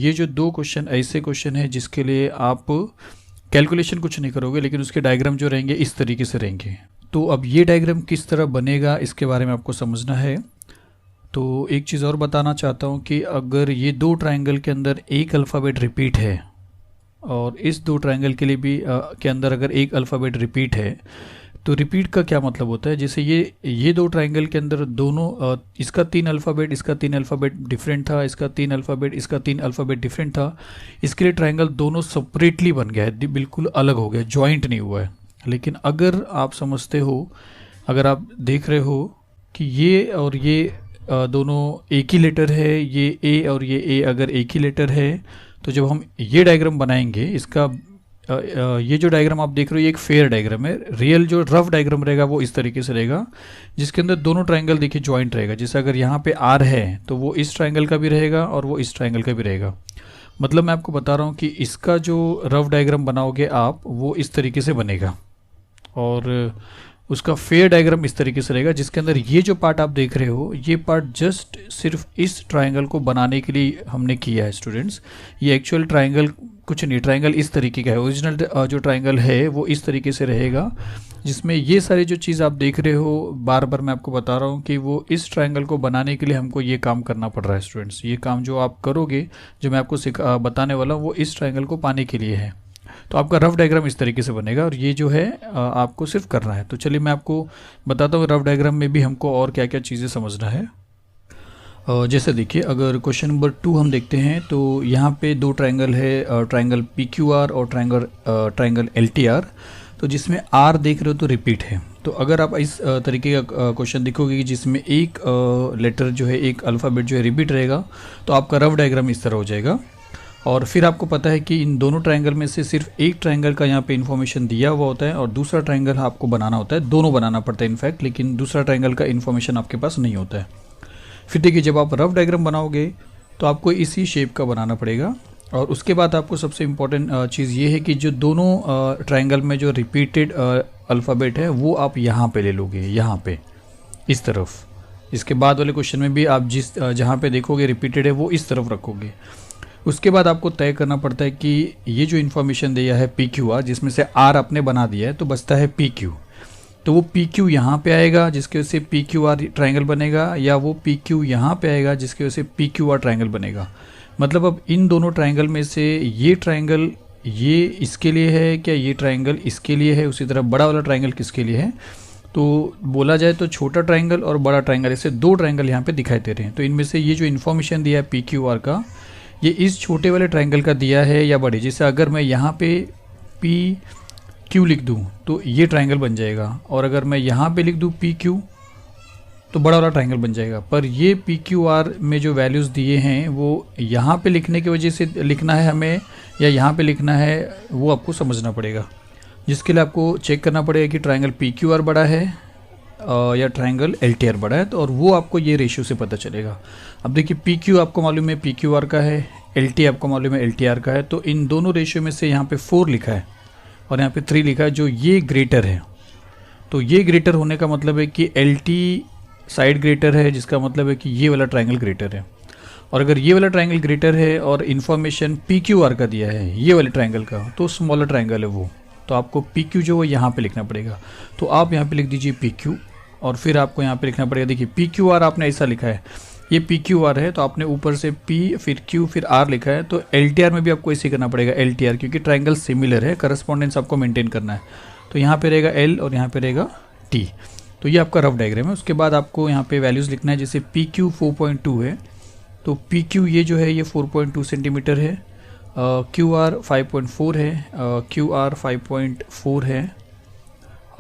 ये जो दो क्वेश्चन ऐसे क्वेश्चन है जिसके लिए आप कैलकुलेशन कुछ नहीं करोगे, लेकिन उसके डायग्राम जो रहेंगे इस तरीके से रहेंगे। तो अब ये डायग्राम किस तरह बनेगा इसके बारे में आपको समझना है। तो एक चीज़ और बताना चाहता हूँ कि अगर ये दो ट्रायंगल के अंदर एक अल्फ़ाबेट रिपीट है और इस दो ट्रायंगल के लिए भी के अंदर अगर एक अल्फ़ाबेट रिपीट है, तो रिपीट का क्या मतलब होता है, जैसे ये दो ट्रायंगल के अंदर दोनों इसका तीन अल्फ़ाबेट डिफरेंट था, इसका तीन अल्फ़ाबेट डिफरेंट था, इसके लिए ट्रायंगल दोनों सेपरेटली बन गया है, बिल्कुल अलग हो गया, जॉइंट नहीं हुआ है। लेकिन अगर आप समझते हो, अगर आप देख रहे हो कि ये और ये दोनों एक ही लेटर है, ये ए और ये ए अगर एक ही लेटर है, तो जब हम ये डायग्राम बनाएंगे इसका ये जो डायग्राम आप देख रहे हो ये एक फेयर डायग्राम है। रियल जो रफ डायग्राम रहेगा वो इस तरीके से रहेगा, जिसके अंदर दोनों ट्रायंगल देखिए जॉइंट रहेगा। जैसे अगर यहाँ पे आर है तो वो इस ट्रायंगल का भी रहेगा और वो इस ट्रायंगल का भी रहेगा। मतलब मैं आपको बता रहा हूँ कि इसका जो रफ डायग्राम बनाओगे आप वो इस तरीके से बनेगा, और उसका फेयर डायग्राम इस तरीके से रहेगा, जिसके अंदर ये जो पार्ट आप देख रहे हो ये पार्ट जस्ट सिर्फ इस ट्रायंगल को बनाने के लिए हमने किया है स्टूडेंट्स। ये एक्चुअल ट्रायंगल कुछ नहीं, ट्रायंगल इस तरीके का है। ओरिजिनल जो ट्रायंगल है वो इस तरीके से रहेगा, जिसमें ये सारी जो चीज़ आप देख रहे हो बार बार मैं आपको बता रहा हूँ कि वो इस ट्रायंगल को बनाने के लिए हमको ये काम करना पड़ रहा है स्टूडेंट्स। ये काम जो आप करोगे, जो मैं आपको बताने वाला हूँ, वो इस ट्रायंगल को पाने के लिए है। तो आपका रफ डायग्राम इस तरीके से बनेगा और ये जो है आपको सिर्फ करना है। तो चलिए मैं आपको बताता हूँ रफ डायग्राम में भी हमको और क्या क्या चीज़ें समझना है। जैसे देखिए, अगर क्वेश्चन नंबर 2 हम देखते हैं तो यहाँ पे दो ट्रायंगल है, ट्रायंगल PQR और ट्रायंगल LTR। तो जिसमें R देख रहे हो तो रिपीट है। तो अगर आप इस तरीके का क्वेश्चन देखोगे कि जिसमें एक लेटर जो है, एक अल्फ़ाबेट जो है रिपीट रहेगा, तो आपका रफ डायग्राम इस तरह हो जाएगा। और फिर आपको पता है कि इन दोनों ट्रायंगल में से सिर्फ एक ट्रायंगल का यहाँ पे इन्फॉर्मेशन दिया हुआ होता है और दूसरा ट्रायंगल आपको बनाना होता है। दोनों बनाना पड़ता है इनफैक्ट, लेकिन दूसरा ट्रायंगल का इन्फॉर्मेशन आपके पास नहीं होता है। फिर देखिए, जब आप रफ डायग्राम बनाओगे तो आपको इसी शेप का बनाना पड़ेगा। और उसके बाद आपको सबसे इम्पॉर्टेंट चीज़ ये है कि जो दोनों ट्रायंगल में जो रिपीटेड अल्फ़ाबेट है वो आप यहाँ पे ले लोगे, यहाँ पे इस तरफ। इसके बाद वाले क्वेश्चन में भी आप जहाँ पे देखोगे रिपीटेड है वो इस तरफ रखोगे। उसके बाद आपको तय करना पड़ता है कि ये जो इन्फॉर्मेशन दिया है PQR, जिसमें से R आपने बना दिया है, तो बचता है PQ। तो वो PQ यहाँ पे आएगा जिसकी वजह से PQR ट्रायंगल बनेगा, या वो PQ यहाँ पे आएगा जिसकी वजह से PQR ट्रायंगल बनेगा। मतलब अब इन दोनों ट्रायंगल में से ये ट्रायंगल ये इसके लिए है क्या, ये ट्रायंगल इसके लिए है, उसी तरह बड़ा वाला ट्रायंगल किसके लिए है। तो बोला जाए तो छोटा ट्रायंगल और बड़ा ट्रायंगल, ऐसे दो ट्रायंगल यहाँ पे दिखाई दे रहे हैं। तो इनमें से ये जो इन्फॉर्मेशन दिया है PQR का, ये इस छोटे वाले ट्रायंगल का दिया है या बड़े। जैसे अगर मैं यहाँ पे PQ लिख दूँ तो ये ट्रायंगल बन जाएगा, और अगर मैं यहाँ पे लिख दूँ PQ तो बड़ा वाला ट्रायंगल बन जाएगा। पर ये PQR में जो वैल्यूज़ दिए हैं वो यहाँ पे लिखने की वजह से लिखना है हमें या यहाँ पे लिखना है, वो आपको समझना पड़ेगा। जिसके लिए आपको चेक करना पड़ेगा कि ट्रायंगल PQR बड़ा है या ट्रायंगल LTR बड़ा है, तो और वो आपको ये रेशियो से पता चलेगा। अब देखिए, PQ आपको मालूम है PQR का है, LT आपको मालूम है LTR का है। तो इन दोनों रेशियो में से यहाँ पे 4 लिखा है और यहाँ पे 3 लिखा है, जो ये ग्रेटर है। तो ये ग्रेटर होने का मतलब है कि LT साइड ग्रेटर है, जिसका मतलब है कि ये वाला ट्रायंगल ग्रेटर है। और अगर ये वाला ट्रायंगल ग्रेटर है और इन्फॉर्मेशन PQR का दिया है ये वाले ट्रायंगल का, तो स्मॉलर ट्रायंगल है वो। तो आपको PQ जो है यहाँ पे लिखना पड़ेगा। तो आप यहाँ पे लिख दीजिए PQ, और फिर आपको यहाँ पे लिखना पड़ेगा, देखिए PQR आपने ऐसा लिखा है, ये PQR है, तो आपने ऊपर से P फिर Q फिर R लिखा है। तो LTR में भी आपको ऐसे करना पड़ेगा LTR, क्योंकि ट्रायंगल सिमिलर है, करस्पॉन्डेंस आपको मेंटेन करना है। तो यहाँ पे रहेगा L और यहाँ पे रहेगा T। तो ये आपका रफ डायग्राम है। उसके बाद आपको यहाँ पे वैल्यूज़ लिखना है। जैसे PQ 4.2 है, तो PQ ये जो है ये 4.2 सेंटीमीटर है, QR 5.4 है, QR 5.4 है,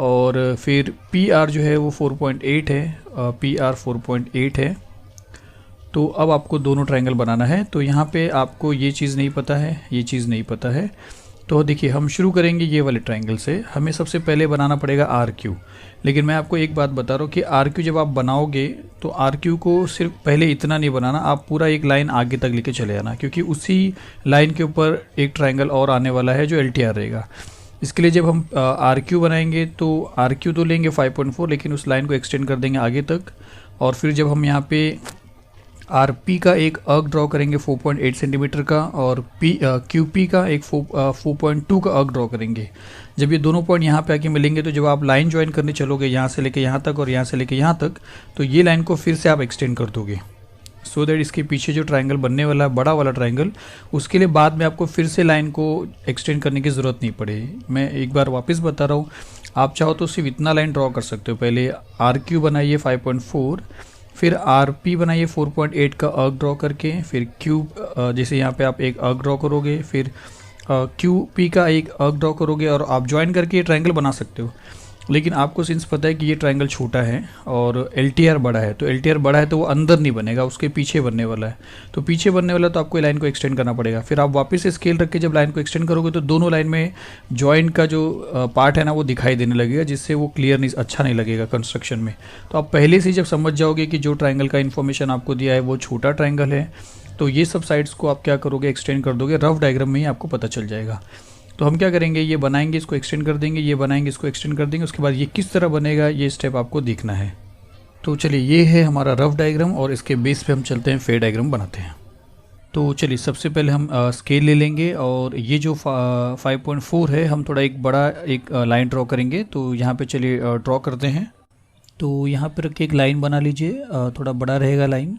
और फिर PR जो है वो 4.8 है, PR 4.8 है। तो अब आपको दोनों ट्रायंगल बनाना है। तो यहाँ पे आपको ये चीज़ नहीं पता है, ये चीज़ नहीं पता है। तो देखिए, हम शुरू करेंगे ये वाले ट्रायंगल से। हमें सबसे पहले बनाना पड़ेगा RQ। लेकिन मैं आपको एक बात बता रहा हूँ कि RQ जब आप बनाओगे तो RQ को सिर्फ पहले इतना नहीं बनाना, आप पूरा एक लाइन आगे तक लेके चले जाना, क्योंकि उसी लाइन के ऊपर एक ट्रायंगल और आने वाला है जो LTR रहेगा। इसके लिए जब हम RQ बनाएंगे तो RQ तो लेंगे 5.4, लेकिन उस लाइन को एक्सटेंड कर देंगे आगे तक। और फिर जब हम यहाँ पे आर पी का एक अर्क ड्रॉ करेंगे 4.8 सेंटीमीटर का, और क्यू पी का एक 4.2 का अर्क ड्रॉ करेंगे। जब ये दोनों पॉइंट यहाँ पे आके मिलेंगे तो जब आप लाइन ज्वाइन करने चलोगे यहाँ से लेके यहाँ तक और यहाँ से लेके यहाँ तक, तो ये लाइन को फिर से आप एक्सटेंड कर दोगे, सो दैट इसके पीछे जो ट्रायंगल बनने वाला है बड़ा वाला ट्रायंगल, उसके लिए बाद में आपको फिर से लाइन को एक्सटेंड करने की ज़रूरत नहीं पड़े। मैं एक बार वापस बता रहा हूँ, आप चाहो तो सिर्फ इतना लाइन ड्रॉ कर सकते हो। पहले आर क्यू बनाइए 5.4, फिर आर पी बनाइए 4.8 का अर्क ड्रॉ करके, फिर क्यू जैसे यहाँ पे आप एक अर्क ड्रॉ करोगे, फिर क्यू पी का एक अर्क ड्रॉ करोगे, और आप ज्वाइन करके ये ट्रायंगल बना सकते हो। लेकिन आपको सिंस पता है कि ये ट्रायंगल छोटा है और LTR बड़ा है, तो LTR बड़ा है तो वो अंदर नहीं बनेगा, उसके पीछे बनने वाला है। तो पीछे बनने वाला तो आपको लाइन को एक्सटेंड करना पड़ेगा। फिर आप वापस से स्केल रख के जब लाइन को एक्सटेंड करोगे तो दोनों लाइन में जॉइंट का जो पार्ट है ना वो दिखाई देने लगेगा, जिससे वो क्लियर नहीं, अच्छा नहीं लगेगा कंस्ट्रक्शन में। तो आप पहले से जब समझ जाओगे कि जो ट्रायंगल का इन्फॉर्मेशन आपको दिया है वो छोटा ट्रायंगल है, तो ये सब साइड्स को आप क्या करोगे, एक्सटेंड कर दोगे। रफ डायग्राम में ही आपको पता चल जाएगा। तो हम क्या करेंगे, ये बनाएंगे, इसको एक्सटेंड कर देंगे, ये बनाएंगे, इसको एक्सटेंड कर देंगे, उसके बाद ये किस तरह बनेगा ये स्टेप आपको देखना है। तो चलिए, ये है हमारा रफ डायग्राम और इसके बेस पे हम चलते हैं, फेयर डायग्राम बनाते हैं। तो चलिए, सबसे पहले हम स्केल ले लेंगे और ये जो 5.4 है, हम थोड़ा एक बड़ा एक लाइन ड्रॉ करेंगे। तो यहाँ पे चलिए ड्रॉ करते हैं। तो यहाँ पर रख के एक लाइन बना लीजिए, थोड़ा बड़ा रहेगा लाइन,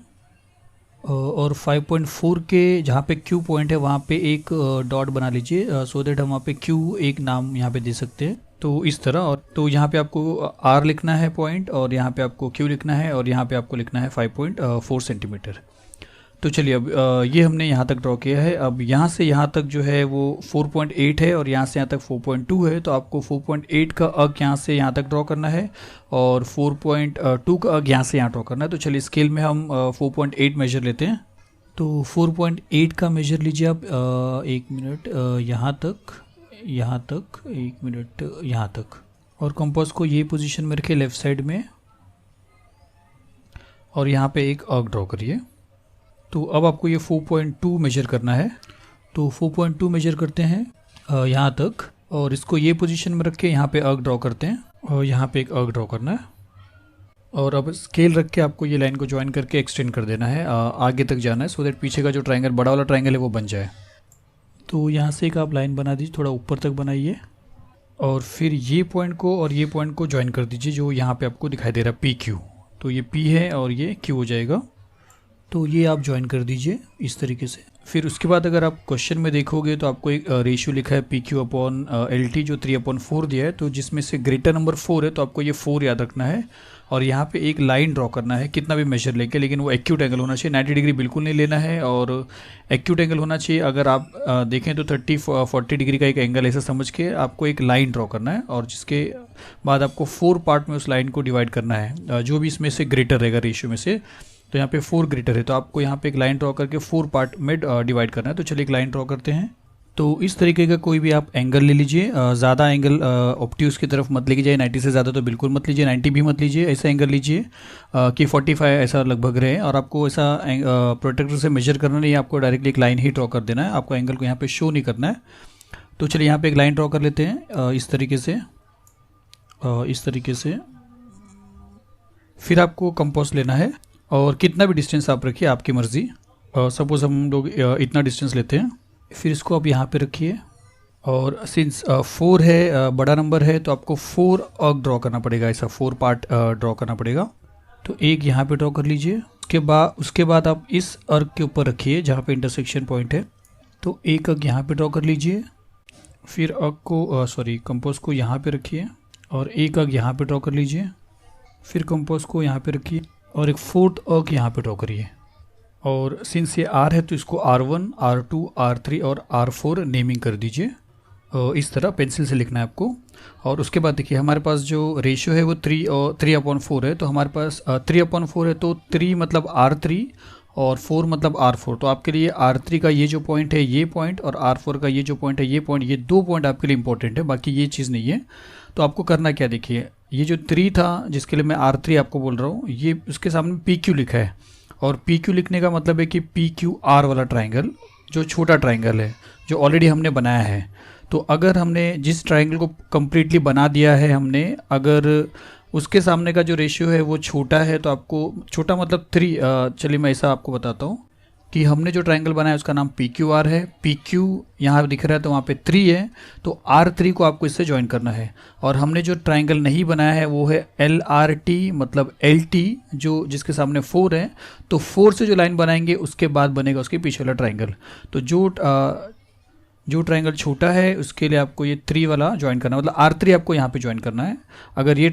और 5.4 के जहाँ पे Q पॉइंट है वहाँ पे एक डॉट बना लीजिए, सो दैट हम वहाँ पे Q एक नाम यहाँ पे दे सकते हैं। तो इस तरह, और तो यहाँ पे आपको R लिखना है पॉइंट, और यहाँ पे आपको Q लिखना है, और यहाँ पे आपको लिखना है 5.4 सेंटीमीटर। तो चलिए, अब ये हमने यहाँ तक ड्रॉ किया है। अब यहाँ से यहाँ तक जो है वो 4.8 है और यहाँ से यहाँ तक 4.2 है। तो आपको 4.8 का अर्क यहाँ से यहाँ तक ड्रॉ करना है और 4.2 का अर्क यहाँ से यहाँ ड्रॉ करना है। तो चलिए, स्केल में हम 4.8 मेजर लेते हैं। तो 4.8 का मेजर लीजिए आप, 1 मिनट, यहाँ तक 1 मिनट, यहाँ तक, और कंपास को ये पोजीशन में रखिए लेफ़्ट साइड में, और यहाँ पे एक अर्क ड्रॉ करिए। तो अब आपको ये 4.2 मेजर करना है। तो 4.2 मेजर करते हैं यहाँ तक, और इसको ये पोजीशन में रख के यहाँ पे अर्क ड्रॉ करते हैं, और यहाँ पे एक अर्क ड्रॉ करना है। और अब स्केल रख के आपको ये लाइन को ज्वाइन करके एक्सटेंड कर देना है, आगे तक जाना है, सो दैट पीछे का जो ट्रायंगल, बड़ा वाला ट्रायंगल है, वो बन जाए। तो यहाँ से एक आप लाइन बना दीजिए, थोड़ा ऊपर तक बनाइए, और फिर ये पॉइंट को और ये पॉइंट को ज्वाइन कर दीजिए, जो यहाँ पे आपको दिखाई दे रहा है PQ। तो ये P है और ये Q हो जाएगा। तो ये आप ज्वाइन कर दीजिए इस तरीके से। फिर उसके बाद अगर आप क्वेश्चन में देखोगे तो आपको एक रेशियो लिखा है PQ अपॉन LT, जो 3/4 दिया है। तो जिसमें से ग्रेटर नंबर 4 है, तो आपको ये 4 याद रखना है, और यहाँ पे एक लाइन ड्रॉ करना है, कितना भी मेजर लेके, लेकिन वो एक्यूट एंगल होना चाहिए। 90 डिग्री बिल्कुल नहीं लेना है, और एक्यूट एंगल होना चाहिए। अगर आप देखें तो 30-40 डिग्री का एक एंगल ऐसा समझ के आपको एक लाइन ड्रॉ करना है, और जिसके बाद आपको 4 पार्ट में उस लाइन को डिवाइड करना है, जो भी इसमें से ग्रेटर रहेगा रेशियो में से। तो यहाँ पे 4 ग्रेटर है, तो आपको यहाँ पे एक लाइन ड्रॉ करके 4 पार्ट में डिवाइड करना है। तो चलिए, एक लाइन ड्रॉ करते हैं। तो इस तरीके का कोई भी आप एंगल ले लीजिए, ज़्यादा एंगल ऑब्ट्यूज की तरफ मत लेके जाए, 90 से ज़्यादा तो बिल्कुल मत लीजिए, 90 भी मत लीजिए। ऐसा एंगल लीजिए कि 45 ऐसा लगभग रहे, और आपको ऐसा प्रोटेक्टर से मेजर करना नहीं है, आपको डायरेक्टली एक लाइन ही ड्रॉ कर देना है, आपको एंगल को यहाँ पे शो नहीं करना है। तो चलिए, यहाँ पे एक लाइन ड्रॉ कर लेते हैं इस तरीके से। फिर आपको कंपास लेना है, और कितना भी डिस्टेंस आप रखिए, आपकी मर्ज़ी। सपोज़ हम लोग इतना डिस्टेंस लेते हैं। फिर इसको आप यहाँ पे रखिए, और सिंस 4 है, बड़ा नंबर है, तो आपको 4 अर्क ड्रॉ करना पड़ेगा, ऐसा 4 पार्ट ड्रॉ करना पड़ेगा। तो एक यहाँ पे ड्रॉ कर लीजिए। उसके बाद आप इस अर्क के ऊपर रखिए जहाँ पे इंटरसेक्शन पॉइंट है। तो एक अर्क यहाँ पे ड्रॉ कर लीजिए। फिर अर्क को कंपास को यहाँ पे रखिए, और एक अर्क यहाँ पे ड्रॉ कर लीजिए। फिर कंपास को यहाँ पे रखिए, और एक 4th अर्क यहाँ पे ड्रॉ करिए। और सिंस ये R है, तो इसको R1, R2, R3 और R4 नेमिंग कर दीजिए। इस तरह पेंसिल से लिखना है आपको। और उसके बाद देखिए, हमारे पास जो रेशियो है वो 3/4 है। तो हमारे पास 3/4 है, तो 3 मतलब R3 और 4 मतलब R4। तो आपके लिए R3 का ये जो पॉइंट है, ये पॉइंट, और R4 का ये जो पॉइंट है, ये पॉइंट, ये 2 पॉइंट आपके लिए इंपॉर्टेंट है, बाकी ये चीज़ नहीं है। तो आपको करना क्या, देखिए, ये जो 3 था, जिसके लिए मैं R3 आपको बोल रहा हूँ, ये उसके सामने PQ लिखा है, और PQ लिखने का मतलब है कि PQR वाला ट्रायंगल, जो छोटा ट्रायंगल है, जो ऑलरेडी हमने बनाया है। तो अगर हमने जिस ट्रायंगल को कम्प्लीटली बना दिया है हमने, अगर उसके सामने का जो रेशियो है वो छोटा है, तो आपको छोटा मतलब 3। चलिए मैं ऐसा आपको बताता हूँ कि हमने जो ट्रायंगल बनाया उसका नाम पी क्यू आर है। पी क्यू यहाँ दिख रहा है तो वहाँ पे 3 है, तो R3 को आपको इससे ज्वाइन करना है। और हमने जो ट्रायंगल नहीं बनाया है वो है LRT मतलब LT, जो जिसके सामने 4 है, तो 4 से जो लाइन बनाएंगे उसके बाद बनेगा उसके पीछे वाला ट्रायंगल। तो जो ट्रायंगल छोटा है उसके लिए आपको ये 3 वाला ज्वाइन करना है, मतलब R3 आपको यहाँ पे ज्वाइन करना है। अगर ये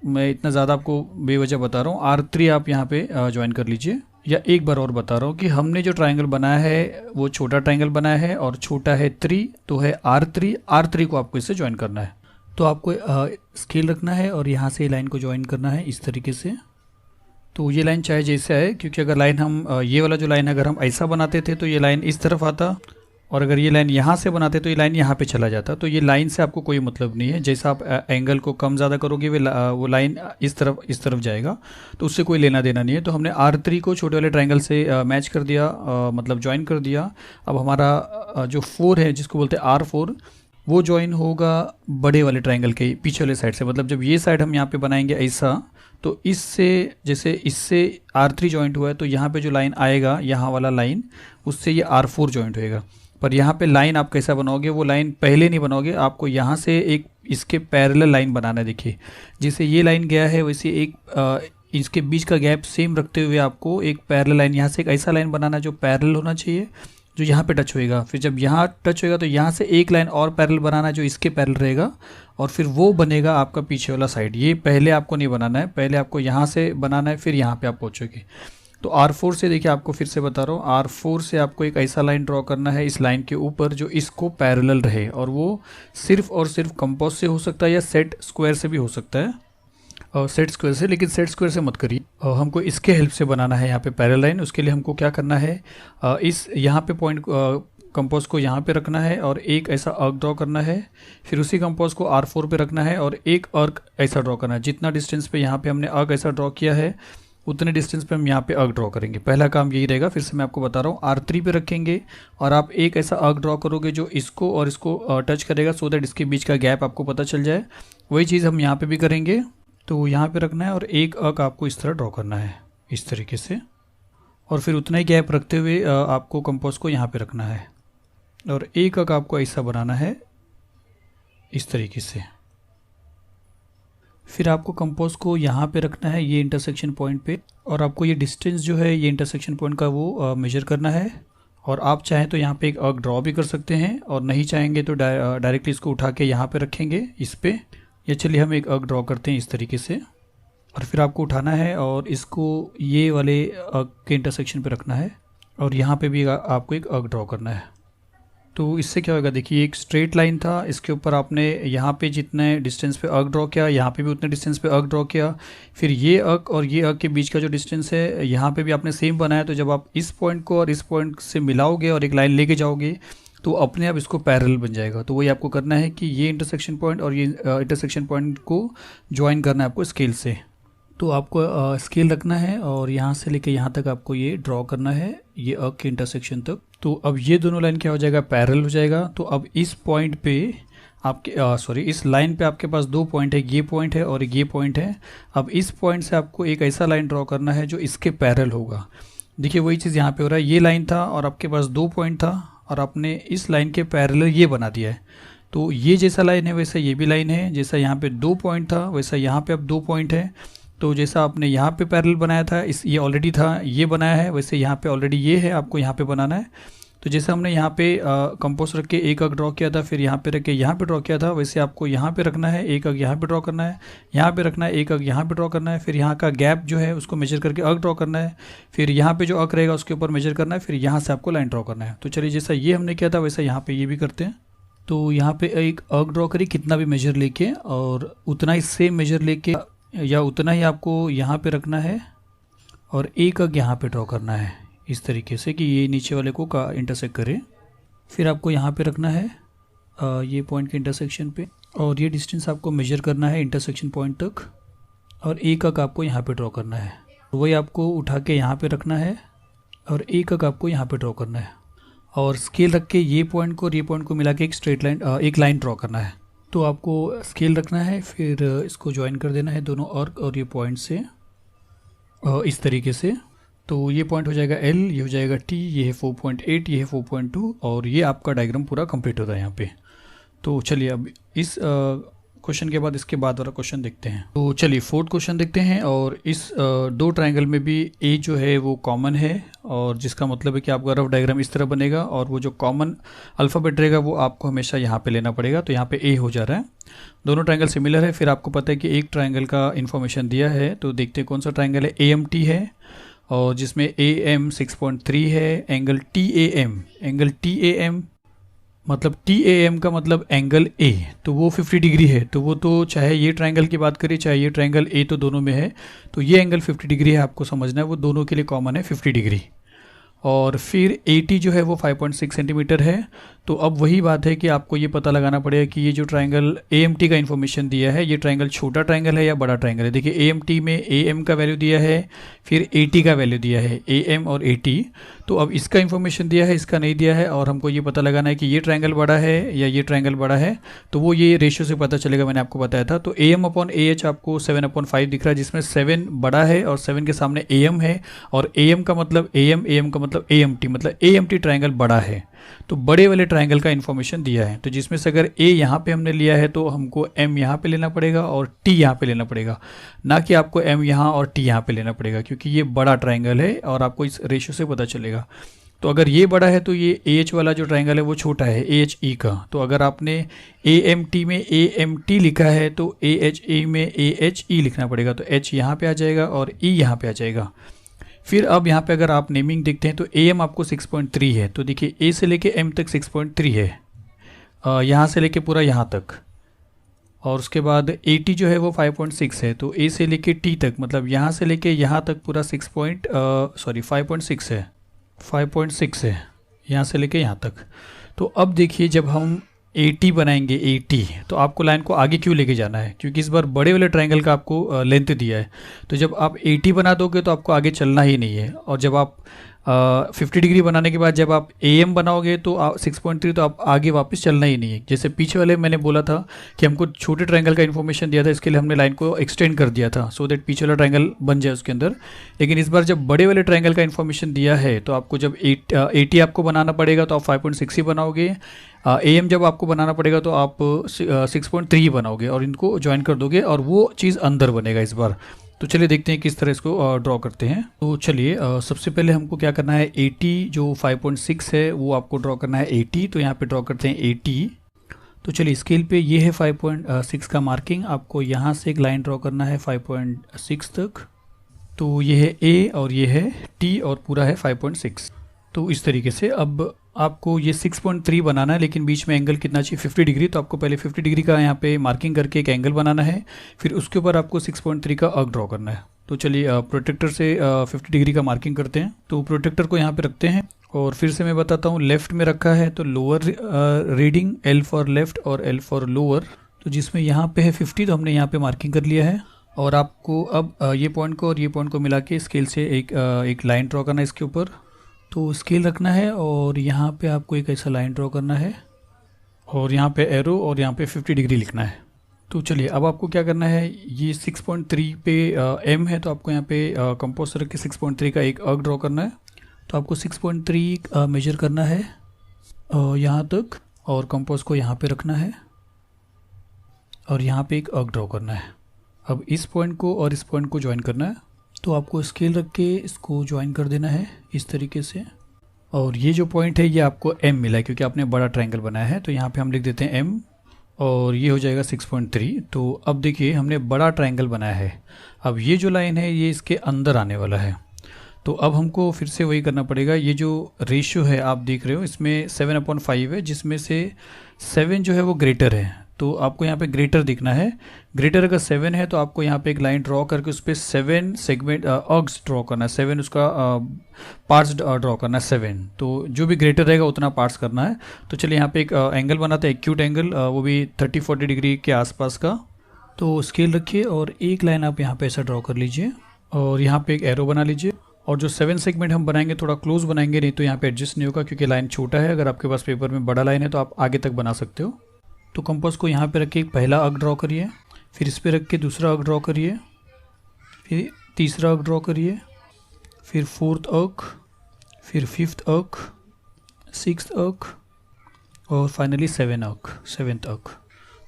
मैं इतना ज़्यादा आपको बेवजह बता रहा हूँ, R3 आप यहाँ पे ज्वाइन कर लीजिए। या एक बार और बता रहा हूँ कि हमने जो ट्रायंगल बनाया है वो छोटा ट्रायंगल बनाया है और छोटा है 3, तो है R3 को आपको इससे ज्वाइन करना है। तो आपको स्केल रखना है और यहाँ से लाइन को ज्वाइन करना है इस तरीके से। तो ये लाइन चाहे जैसा है, क्योंकि अगर लाइन हम ये वाला जो लाइन है अगर हम ऐसा बनाते थे तो ये लाइन इस तरफ आता, और अगर ये लाइन यहाँ से बनाते तो ये लाइन यहाँ पे चला जाता। तो ये लाइन से आपको कोई मतलब नहीं है, जैसा आप एंगल को कम ज़्यादा करोगे वो लाइन इस तरफ जाएगा, तो उससे कोई लेना देना नहीं है। तो हमने R3 को छोटे वाले ट्रायंगल से मैच कर दिया, मतलब ज्वाइन कर दिया। अब हमारा जो 4 है जिसको बोलते हैं R4, वो ज्वाइन होगा बड़े वाले ट्रायंगल के पीछे वाले साइड से। मतलब जब ये साइड हम यहाँ पे बनाएंगे ऐसा, तो इससे जैसे इससे R3 जॉइंट हुआ है तो यहाँ पे जो लाइन आएगा यहाँ वाला लाइन, उससे ये R4 जॉइंट होएगा। पर यहाँ पे लाइन आप कैसा बनाओगे, वो लाइन पहले नहीं बनाओगे, आपको यहाँ से एक इसके पैरेलल लाइन बनाना है। देखिए जैसे ये लाइन गया है वैसे एक इसके बीच का गैप सेम रखते हुए आपको एक पैरेलल लाइन यहाँ से एक ऐसा लाइन बनाना जो पैरेलल होना चाहिए, जो यहाँ पे टच होएगा। फिर जब यहाँ टच होएगा तो यहाँ से एक लाइन और पैरेलल बनाना जो इसके पैरेलल रहेगा, और फिर वो बनेगा आपका पीछे वाला साइड। ये पहले आपको नहीं बनाना है, पहले आपको यहाँ से बनाना है, फिर यहाँ पे आप पहुँचोगे। तो R4 से देखिए, आपको फिर से बता रहा हूँ, R4 से आपको एक ऐसा लाइन ड्रॉ करना है इस लाइन के ऊपर जो इसको पैरेलल रहे, और वो सिर्फ और सिर्फ कंपोज से हो सकता है या सेट स्क्वायर से भी हो सकता है। और सेट स्क्वायर से, लेकिन सेट स्क्वायर से मत करिए, हमको इसके हेल्प से बनाना है यहाँ पे पैरेलल लाइन। उसके लिए हमको क्या करना है, इस यहाँ पे पॉइंट कंपोज को यहाँ पे रखना है और एक ऐसा आर्क ड्रॉ करना है। फिर उसी कंपोज को R4 पे रखना है और एक आर्क ऐसा ड्रॉ करना है। जितना डिस्टेंस पे यहाँ पे हमने आर्क ऐसा ड्रॉ किया है उतने डिस्टेंस पे हम यहाँ पे आर्क ड्रॉ करेंगे। पहला काम यही रहेगा। फिर से मैं आपको बता रहा हूँ, R3 पे रखेंगे और आप एक ऐसा आर्क ड्रॉ करोगे जो इसको और इसको टच करेगा, सो दैट इसके बीच का गैप आपको पता चल जाए। वही चीज़ हम यहाँ पे भी करेंगे। तो यहाँ पे रखना है और एक आर्क आपको इस तरह ड्रॉ करना है इस तरीके से, और फिर उतना ही गैप रखते हुए आपको कंपोज को यहाँ पे रखना है और एक आर्क आपको ऐसा बनाना है इस तरीके से। फिर आपको कंपोज को यहाँ पे रखना है ये इंटरसेक्शन पॉइंट पे, और आपको ये डिस्टेंस जो है ये इंटरसेक्शन पॉइंट का वो मेजर करना है। और आप चाहें तो यहाँ पे एक आर्क ड्रॉ भी कर सकते हैं, और नहीं चाहेंगे तो डायरेक्टली इसको उठा के यहाँ पे रखेंगे इस पे। या चलिए हम एक आर्क ड्रॉ करते हैं इस तरीके से, और फिर आपको उठाना है और इसको ये वाले आर्क के इंटरसेक्शन पे रखना है, और यहाँ पे भी आपको एक आर्क ड्रॉ करना है। तो इससे क्या होगा, देखिए एक स्ट्रेट लाइन था, इसके ऊपर आपने यहाँ पे जितने डिस्टेंस पे आर्क ड्रॉ किया, यहाँ पे भी उतने डिस्टेंस पे आर्क ड्रॉ किया। फिर ये आर्क और ये आर्क के बीच का जो डिस्टेंस है यहाँ पे भी आपने सेम बनाया। तो जब आप इस पॉइंट को और इस पॉइंट से मिलाओगे और एक लाइन लेके जाओगे तो अपने आप इसको पैरेलल बन जाएगा। तो वही आपको करना है कि ये इंटरसेक्शन पॉइंट और ये इंटरसेक्शन पॉइंट को ज्वाइन करना है आपको स्केल से। तो आपको स्केल रखना है और यहाँ से लेके यहाँ तक आपको ये ड्रॉ करना है, ये आर्क के इंटरसेक्शन तक। तो अब ये दोनों लाइन क्या हो जाएगा, पैरेलल हो जाएगा। तो अब इस पॉइंट पे आपके इस लाइन पे आपके पास 2 पॉइंट है, ये पॉइंट है और ये पॉइंट है। अब इस पॉइंट से आपको एक ऐसा लाइन ड्रॉ करना है जो इसके पैरेलल होगा। देखिए वही चीज़ यहाँ पे हो रहा है, ये लाइन था और आपके पास 2 पॉइंट था और आपने इस लाइन के पैरेलल ये बना दिया है। तो ये जैसा लाइन है वैसा ये भी लाइन है, जैसा यहाँ पे 2 पॉइंट था वैसा यहाँ पे अब 2 पॉइंट है। तो जैसा आपने यहाँ पे पैरेलल बनाया था, ये ऑलरेडी था, ये बनाया है, वैसे यहाँ पे ऑलरेडी ये है, आपको यहाँ पे बनाना है। तो जैसे हमने यहाँ पे कंपोज रख के एक आर्क ड्रॉ किया था, फिर यहाँ पे रख के यहाँ पे ड्रॉ किया था, वैसे आपको यहाँ पे रखना है, एक आर्क यहाँ पे ड्रॉ करना है, यहाँ पे रखना है, एक आर्क यहाँ पे ड्रॉ करना है। फिर यहाँ का गैप जो है उसको मेजर करके आर्क ड्रॉ करना है। फिर यहाँ पे जो आर्क रहेगा उसके ऊपर मेजर करना है, फिर यहाँ से आपको लाइन ड्रॉ करना है। तो चलिए जैसा ये हमने किया था वैसा यहाँ पे ये भी करते हैं। तो यहाँ पे एक आर्क ड्रॉ करिए कितना भी मेजर लेके, और उतना ही सेम मेजर लेके या उतना ही आपको यहाँ पे रखना है और एक आर्क यहाँ पे ड्रॉ करना है इस तरीके से कि ये नीचे वाले को का इंटरसेक्ट करे। फिर आपको यहाँ पे रखना है ये पॉइंट के इंटरसेक्शन पे, और ये डिस्टेंस आपको मेजर करना है इंटरसेक्शन पॉइंट तक, और एक आर्क आपको यहाँ पे ड्रॉ करना है। वही आपको उठा के यहाँ पे रखना है और एक आर्क आपको यहाँ पे ड्रॉ करना है, और स्केल रख के ये पॉइंट को और ये पॉइंट को मिला के एक स्ट्रेट लाइन एक लाइन ड्रॉ करना है। तो आपको स्केल रखना है, फिर इसको ज्वाइन कर देना है दोनों आर्क और ये पॉइंट से इस तरीके से। तो ये पॉइंट हो जाएगा L, ये हो जाएगा T, ये है 4.8, ये है 4.2 और ये आपका डायग्राम पूरा कंप्लीट होता है यहाँ पे। तो चलिए अब इस क्वेश्चन के बाद इसके बाद वाला क्वेश्चन देखते हैं। तो चलिए फोर्थ क्वेश्चन देखते हैं। और इस दो ट्रायंगल में भी ए जो है वो कॉमन है, और जिसका मतलब है कि आपका रफ डायग्राम इस तरह बनेगा और वो जो कॉमन अल्फ़ाबेट रहेगा वो आपको हमेशा यहाँ पे लेना पड़ेगा। तो यहाँ पे ए हो जा रहा है। दोनों ट्रायंगल सिमिलर है। फिर आपको पता है कि एक ट्रायंगल का इन्फॉर्मेशन दिया है, तो देखते हैं कौन सा ट्रायंगल है। AMT है और जिसमें AM 6.3 है। एंगल TAM मतलब TAM का मतलब एंगल A, तो वो 50 डिग्री है। तो वो तो चाहे ये ट्रायंगल की बात करें चाहे ये ट्रायंगल A, तो दोनों में है। तो ये एंगल 50 डिग्री है, आपको समझना है, वो दोनों के लिए कॉमन है 50 डिग्री। और फिर AT जो है वो 5.6 सेंटीमीटर है। तो अब वही बात है कि आपको ये पता लगाना पड़ेगा कि ये जो ट्रायंगल AMT का इन्फॉर्मेशन दिया है, ये ट्रायंगल छोटा ट्रायंगल है या बड़ा ट्रायंगल है। देखिए AMT में AM का वैल्यू दिया है, फिर AT का वैल्यू दिया है, AM और AT। तो अब इसका इन्फॉर्मेशन दिया है, इसका नहीं दिया है, और हमको ये पता लगाना है कि ये ट्रायंगल बड़ा है या ये ट्रायंगल बड़ा है। तो वो ये रेशियो से पता चलेगा, मैंने आपको बताया था। तो AM/AH आपको 7/5 दिख रहा है, जिसमें 7 बड़ा है और 7 के सामने AM है। और AM का मतलब AM का मतलब AMT, मतलब AMT ट्रायंगल बड़ा है। तो बड़े वाले ट्रायंगल का इन्फॉर्मेशन दिया है। तो जिसमें से अगर A यहाँ पे हमने लिया है तो हमको M यहाँ पे लेना पड़ेगा और T यहाँ पे लेना पड़ेगा, ना कि आपको M यहाँ और T यहाँ पे लेना पड़ेगा, क्योंकि ये बड़ा ट्रायंगल है और आपको इस रेशियो से पता चलेगा। तो अगर ये बड़ा है तो ये AH वाला जो ट्रायंगल है वो छोटा है AHE का। तो अगर आपने AMT में AMT लिखा है तो AHE में AHE लिखना पड़ेगा। तो H यहाँ पे आ जाएगा और E यहाँ पे आ जाएगा। फिर अब यहाँ पे अगर आप नेमिंग देखते हैं तो AM आपको 6.3 है। तो देखिए A से लेके M तक 6.3 है, यहाँ से लेके पूरा यहाँ तक। और उसके बाद AT जो है वो 5.6 है। तो A से लेके T तक, मतलब यहाँ से लेके यहाँ तक पूरा 5.6 है, 5.6 है यहाँ से लेके यहाँ तक। तो अब देखिए जब हम AT बनाएंगे AT, तो आपको लाइन को आगे क्यों लेके जाना है, क्योंकि इस बार बड़े वाले ट्रायंगल का आपको लेंथ दिया है। तो जब आप AT बना दोगे तो आपको आगे चलना ही नहीं है। और जब आप 50 डिग्री बनाने के बाद जब आप AM बनाओगे तो 6.3, तो आप आगे वापस चलना ही नहीं है। जैसे पीछे वाले मैंने बोला था कि हमको छोटे ट्रायंगल का इन्फॉर्मेशन दिया था, इसके लिए हमने लाइन को एक्सटेंड कर दिया था सो दैट पीछे वाला ट्रायंगल बन जाए उसके अंदर। लेकिन इस बार जब बड़े वाले ट्रायंगल का इन्फॉर्मेशन दिया है तो आपको जब AT आपको बनाना पड़ेगा तो आप 5.6 ही बनाओगे। AM जब आपको बनाना पड़ेगा तो आप 6.3 बनाओगे और इनको ज्वाइन कर दोगे और वो चीज़ अंदर बनेगा इस बार। तो चलिए देखते हैं किस तरह इसको ड्रॉ करते हैं। तो चलिए सबसे पहले हमको क्या करना है, AT जो 5.6 है वो आपको ड्रॉ करना है AT। तो यहाँ पे ड्रॉ करते हैं AT। तो चलिए स्केल पे ये है 5.6 का मार्किंग, आपको यहाँ से एक लाइन ड्रॉ करना है 5.6 तक। तो ये है A और ये है T और पूरा है 5.6। तो इस तरीके से अब आपको ये 6.3 बनाना है, लेकिन बीच में एंगल कितना चाहिए, 50 डिग्री। तो आपको पहले 50 डिग्री का यहाँ पे मार्किंग करके एक एंगल बनाना है, फिर उसके ऊपर आपको 6.3 का आर्क ड्रॉ करना है। तो चलिए प्रोटेक्टर से 50 डिग्री का मार्किंग करते हैं। तो प्रोटेक्टर को यहाँ पे रखते हैं और फिर से मैं बताता हूँ, लेफ्ट में रखा है तो lower reading L for left और L फॉर लोअर। तो जिसमें यहाँ पे है 50, तो हमने यहाँ पे मार्किंग कर लिया है। और आपको अब ये पॉइंट को और ये पॉइंट को मिला के स्केल से एक लाइन ड्रॉ करना है इसके ऊपर। तो स्केल रखना है और यहाँ पे आपको एक ऐसा लाइन ड्रॉ करना है और यहाँ पे एरो और यहाँ पे 50 डिग्री लिखना है। तो चलिए अब आपको क्या करना है, ये 6.3 पे M है तो आपको यहाँ पे कंपोज रख के 6.3 का एक आर्क ड्रॉ करना है। तो आपको 6.3 मेजर करना है यहाँ तक और कंपोज को यहाँ पे रखना है और यहाँ पे एक आर्क ड्रॉ करना है। अब इस पॉइंट को और इस पॉइंट को ज्वाइन करना है। तो आपको स्केल रख के इसको ज्वाइन कर देना है इस तरीके से। और ये जो पॉइंट है ये आपको M मिला है क्योंकि आपने बड़ा ट्रायंगल बनाया है। तो यहाँ पे हम लिख देते हैं M और ये हो जाएगा 6.3। तो अब देखिए हमने बड़ा ट्रायंगल बनाया है। अब ये जो लाइन है ये इसके अंदर आने वाला है। तो अब हमको फिर से वही करना पड़ेगा। ये जो रेशियो है आप देख रहे हो इसमें 7/5 है, जिसमें से 7 जो है वो ग्रेटर है। तो आपको यहाँ पे ग्रेटर दिखना है। ग्रेटर अगर 7 है तो आपको यहाँ पे एक लाइन ड्रॉ करके उस पर 7 सेगमेंट आर्क्स ड्रॉ करना है, 7 उसका पार्ट्स ड्रॉ करना है 7। तो जो भी ग्रेटर रहेगा उतना पार्ट्स करना है। तो चलिए यहाँ पे एक एंगल बनाते हैं, एक्यूट एंगल, वो भी 30-40 डिग्री के आसपास का। तो स्केल रखिए और एक लाइन आप यहाँ पे ऐसा ड्रॉ कर लीजिए और यहाँ पे एक एरो बना लीजिए। और जो 7 सेगमेंट हम बनाएंगे थोड़ा क्लोज बनाएंगे, नहीं तो यहाँ पे एडजस्ट नहीं होगा क्योंकि लाइन छोटा है। अगर आपके पास पेपर में बड़ा लाइन है तो आप आगे तक बना सकते हो। तो कंपास को यहाँ पे रख के एक पहला आर्क ड्रॉ करिए, फिर इस पे रख के दूसरा आर्क ड्रॉ करिए, फिर तीसरा आर्क ड्रॉ करिए, फिर फोर्थ आर्क, फिर फिफ्थ आर्क, सिक्स्थ आर्क और फाइनली सेवेंथ आर्क।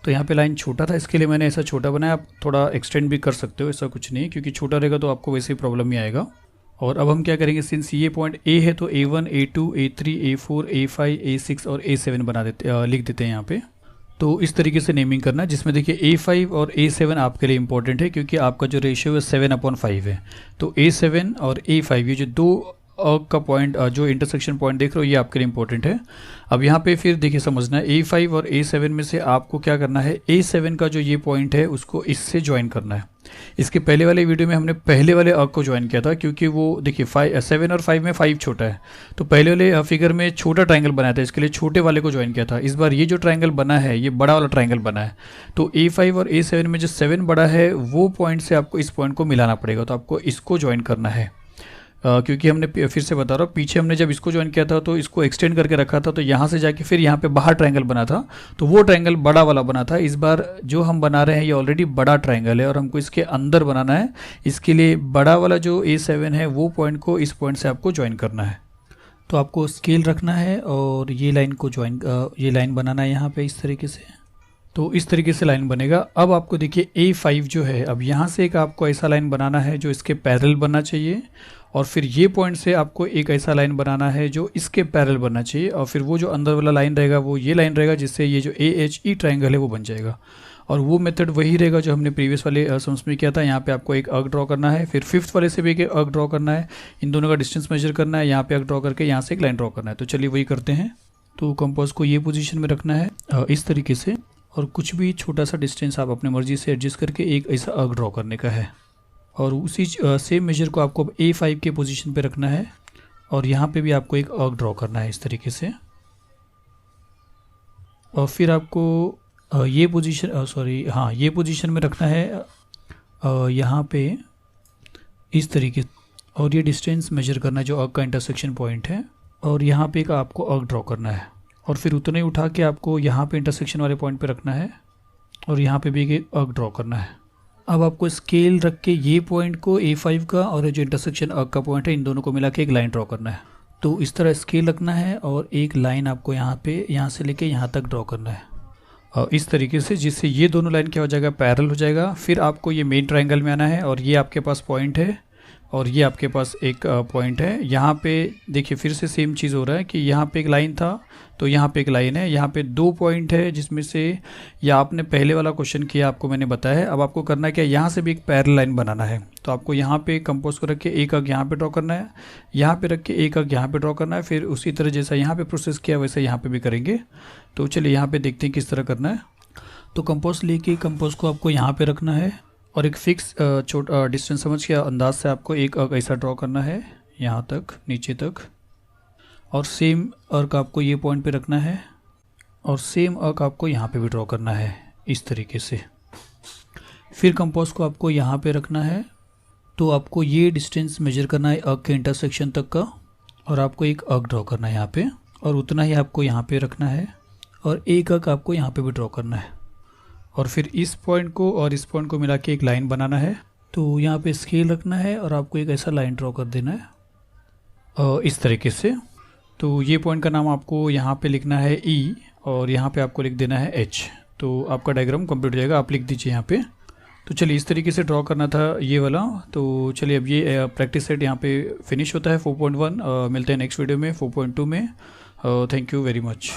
तो यहाँ पे लाइन छोटा था, इसके लिए मैंने ऐसा छोटा बनाया। आप थोड़ा एक्सटेंड भी कर सकते हो, ऐसा कुछ नहीं, क्योंकि छोटा रहेगा तो आपको वैसे ही प्रॉब्लम ही आएगा। और अब हम क्या करेंगे, सिंस ये पॉइंट ए है तो A1, A2, A3, A4, A5, A6 और A7 लिख देते हैं यहाँ पे। तो इस तरीके से नेमिंग करना, जिसमें देखिए A5 और A7 आपके लिए इंपॉर्टेंट है, क्योंकि आपका जो रेशियो है 7/5 है। तो A7 और A5 ये जो दो आर्क का पॉइंट, जो इंटरसेक्शन पॉइंट देख रहे हो, ये आपके लिए इंपॉर्टेंट है। अब यहाँ पे फिर देखिए समझना है, A5 और A7 में से आपको क्या करना है, A7 का जो ये पॉइंट है उसको इससे ज्वाइन करना है। इसके पहले वाले वीडियो में हमने पहले वाले आर्क को ज्वाइन किया था, क्योंकि वो देखिए 7 और 5 में 5 छोटा है, तो पहले वाले फिगर में छोटा ट्रायंगल बनाया था, इसके लिए छोटे वाले को ज्वाइन किया था। इस बार ये जो ट्रायंगल बना है ये बड़ा वाला ट्रायंगल बना है, तो A5 और A7 में जो 7 बड़ा है वो पॉइंट से आपको इस पॉइंट को मिलाना पड़ेगा। तो आपको इसको ज्वाइन करना है, क्योंकि हमने फिर से बता रहा हूँ, पीछे हमने जब इसको ज्वाइन किया था तो इसको एक्सटेंड करके रखा था, तो यहाँ से जाके फिर यहाँ पे बाहर ट्रायंगल बना था, तो वो ट्रायंगल बड़ा वाला बना था। इस बार जो हम बना रहे हैं ये ऑलरेडी बड़ा ट्रायंगल है और हमको इसके अंदर बनाना है। इसके लिए बड़ा वाला जो A7 है वो पॉइंट को इस पॉइंट से आपको ज्वाइन करना है। तो आपको स्केल रखना है और ये लाइन को ये लाइन बनाना है यहाँ पे इस तरीके से। तो इस तरीके से लाइन बनेगा। अब आपको देखिए A5 जो है, अब यहाँ से एक आपको ऐसा लाइन बनाना है जो इसके पैरेलल बनना चाहिए, और फिर ये पॉइंट से आपको एक ऐसा लाइन बनाना है जो इसके पैरेलल बनना चाहिए, और फिर वो जो अंदर वाला लाइन रहेगा वो ये लाइन रहेगा, जिससे ये जो AHE ट्रायंगल है वो बन जाएगा। और वो मेथड वही रहेगा जो हमने प्रीवियस वाले सम्स में किया था। यहाँ पे आपको एक आर्क ड्रॉ करना है, फिर फिफ्थ वाले से भी एक आर्क ड्रॉ करना है, इन दोनों का डिस्टेंस मेजर करना है, यहाँ पे आर्क ड्रॉ करके यहाँ से एक लाइन ड्रॉ करना है। तो चलिए वही करते हैं। तो कंपास को ये पोजीशन में रखना है इस तरीके से, और कुछ भी छोटा सा डिस्टेंस आप अपने मर्जी से एडजस्ट करके एक ऐसा आर्क ड्रॉ करने का है। और उसी सेम मेजर को आपको अब A5 के पोजीशन पे रखना है, और यहाँ पे भी आपको एक आर्क ड्रॉ करना है इस तरीके से। और फिर आपको ये पोजीशन में रखना है यहाँ पे इस तरीके, और ये डिस्टेंस मेजर करना है जो आर्क का इंटरसेक्शन पॉइंट है, और यहाँ पे एक आपको आर्क ड्रॉ करना है। और फिर उतना ही उठा के आपको यहाँ पे इंटरसेक्शन वाले पॉइंट पे रखना है, और यहाँ पे भी एक आर्क ड्रॉ करना है। अब आपको स्केल रख के ये पॉइंट को A5 का और जो इंटरसेक्शन आर्क का पॉइंट है, इन दोनों को मिला के एक लाइन ड्रॉ करना है। तो इस तरह स्केल रखना है और एक लाइन आपको यहाँ से लेके यहाँ तक ड्रॉ करना है, और इस तरीके से, जिससे ये दोनों लाइन क्या हो जाएगा, पैरेलल हो जाएगा। फिर आपको ये मेन ट्रायंगल में आना है, और ये आपके पास पॉइंट है और ये आपके पास एक पॉइंट है। यहाँ पे देखिए फिर से सेम चीज़ हो रहा है कि यहाँ पे एक लाइन था तो यहाँ पे एक लाइन है, यहाँ पे 2 पॉइंट है, जिसमें से या आपने पहले वाला क्वेश्चन किया, आपको मैंने बताया है। अब आपको करना है क्या, यहाँ से भी एक पैरेलल लाइन बनाना है। तो आपको यहाँ पे कंपास को रख के एक आर्क यहाँ पे ड्रॉ करना है, यहाँ पे रख के एक आर्क यहाँ पे ड्रॉ करना है। फिर उसी तरह जैसा यहाँ पे प्रोसेस किया वैसे यहाँ पे भी करेंगे। तो चलिए यहाँ पे देखते हैं किस तरह करना है। तो कंपास लेके कंपास को आपको यहाँ पे रखना है, और एक फिक्स छोटा डिस्टेंस समझ के अंदाज से आपको एक आर्क ऐसा ड्रॉ करना है यहाँ तक, नीचे तक, और सेम आर्क आपको ये पॉइंट पे रखना है, और सेम आर्क आपको यहाँ पे भी ड्रॉ करना है इस तरीके से। फिर कंपास को आपको यहाँ पे रखना है, तो आपको ये डिस्टेंस मेजर करना है आर्क के इंटरसेक्शन तक का, और आपको एक आर्क ड्रॉ करना है यहाँ पे, और उतना ही आपको यहाँ पे रखना है, और एक आर्क आपको यहाँ पे भी ड्रॉ करना है। और फिर इस पॉइंट को और इस पॉइंट को मिला के एक लाइन बनाना है। तो यहाँ पे स्केल रखना है और आपको एक ऐसा लाइन ड्रॉ कर देना है इस तरीके से। तो ये पॉइंट का नाम आपको यहाँ पे लिखना है E, और यहाँ पे आपको लिख देना है H। तो आपका डायग्राम कंप्लीट हो जाएगा, आप लिख दीजिए यहाँ पे। तो चलिए इस तरीके से ड्रॉ करना था ये वाला। तो चलिए अब ये प्रैक्टिस सेट यहाँ पे फिनिश होता है 4.1। मिलते हैं नेक्स्ट वीडियो में 4.2 में। Thank you very much.